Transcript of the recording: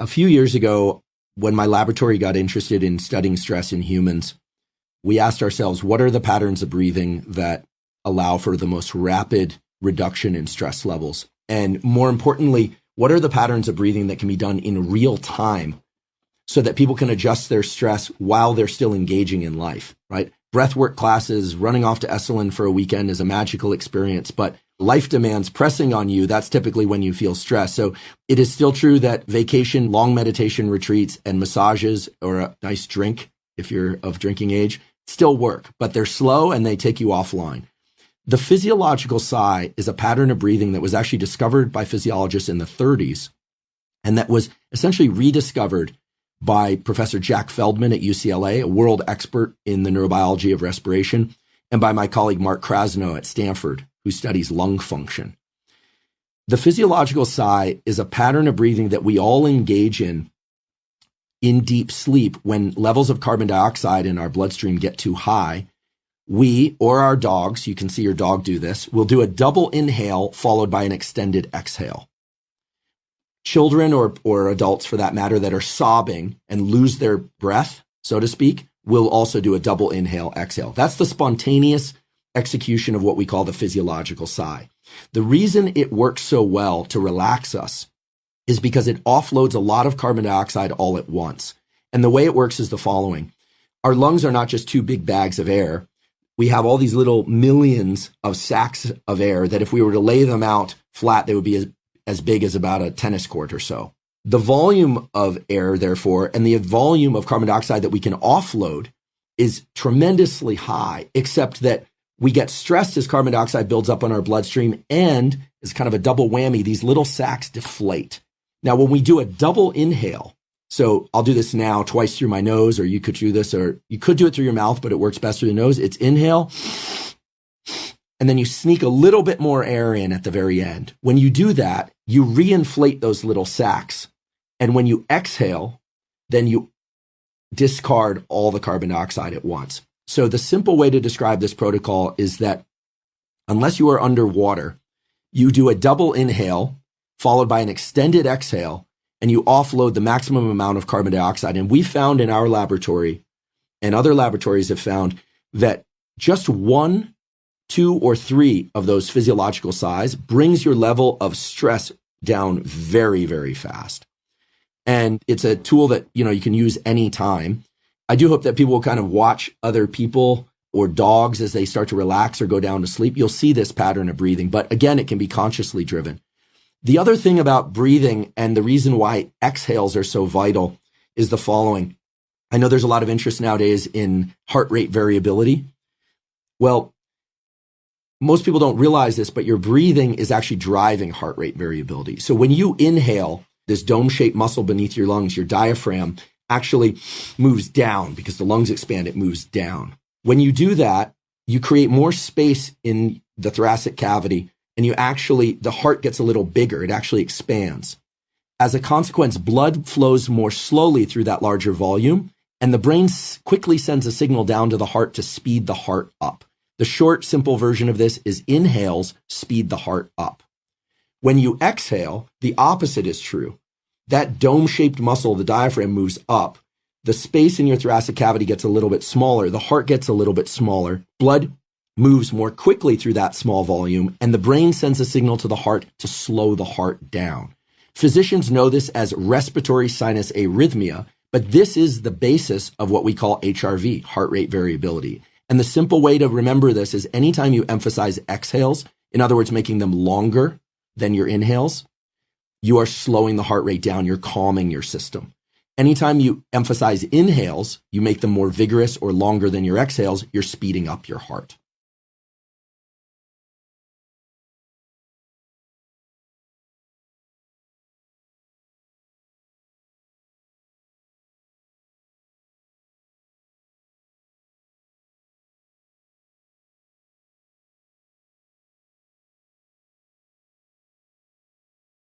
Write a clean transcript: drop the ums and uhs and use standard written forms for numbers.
A few years ago, when my laboratory got interested in studying stress in humans, we asked ourselves, what are the patterns of breathing that allow for the most rapid reduction in stress levels? And more importantly, what are the patterns of breathing that can be done in real time so that people can adjust their stress while they're still engaging in life, right? Breathwork classes, running off to Esalen for a weekend is a magical experience, but life demands pressing on you. That's typically when you feel stressed. So it is still true that vacation, long meditation retreats, and massages or a nice drink, if you're of drinking age, still work, but they're slow and they take you offline. The physiological sigh is a pattern of breathing that was actually discovered by physiologists in the 30s, and that was essentially rediscovered by Professor Jack Feldman at UCLA, a world expert in the neurobiology of respiration, and by my colleague Mark Krasno at Stanford, who studies lung function. The physiological sigh is a pattern of breathing that we all engage in deep sleep when levels of carbon dioxide in our bloodstream get too high. We, or our dogs, you can see your dog do this, will do a double inhale followed by an extended exhale. Children or adults, for that matter, that are sobbing and lose their breath, so to speak, will also do a double inhale, exhale. That's the spontaneous execution of what we call the physiological sigh. The reason it works so well to relax us is because it offloads a lot of carbon dioxide all at once. And the way it works is the following. Our lungs are not just two big bags of air. We have all these little millions of sacs of air that if we were to lay them out flat, they would be as big as about a tennis court or so. The volume of air, therefore, and the volume of carbon dioxide that we can offload is tremendously high, except that we get stressed as carbon dioxide builds up on our bloodstream, and as kind of a double whammy, these little sacs deflate. Now, when we do a double inhale, so I'll do this now twice through my nose, or you could do this, or you could do it through your mouth, but it works best through the nose. It's inhale, and then you sneak a little bit more air in at the very end. When you do that, you reinflate those little sacs. And when you exhale, then you discard all the carbon dioxide at once. So the simple way to describe this protocol is that unless you are underwater, you do a double inhale followed by an extended exhale, and you offload the maximum amount of carbon dioxide. And we found in our laboratory, and other laboratories have found, that just 1, 2, or 3 of those physiological sighs brings your level of stress down very, very fast. And it's a tool that, you can use anytime. I do hope that people will kind of watch other people or dogs as they start to relax or go down to sleep. You'll see this pattern of breathing, but again, it can be consciously driven. The other thing about breathing, and the reason why exhales are so vital, is the following. I know there's a lot of interest nowadays in heart rate variability. Well, most people don't realize this, but your breathing is actually driving heart rate variability. So when you inhale, this dome-shaped muscle beneath your lungs, your diaphragm, actually moves down because the lungs expand, it moves down. When you do that, you create more space in the thoracic cavity, and the heart gets a little bigger. It actually expands. As a consequence, blood flows more slowly through that larger volume, and the brain quickly sends a signal down to the heart to speed the heart up. The short, simple version of this is inhales speed the heart up. When you exhale, the opposite is true. That dome-shaped muscle, the diaphragm, moves up. The space in your thoracic cavity gets a little bit smaller. The heart gets a little bit smaller. Blood moves more quickly through that small volume, and the brain sends a signal to the heart to slow the heart down. Physicians know this as respiratory sinus arrhythmia, but this is the basis of what we call HRV, heart rate variability. And the simple way to remember this is anytime you emphasize exhales, in other words, making them longer than your inhales, you are slowing the heart rate down, you're calming your system. Anytime you emphasize inhales, you make them more vigorous or longer than your exhales, you're speeding up your heart.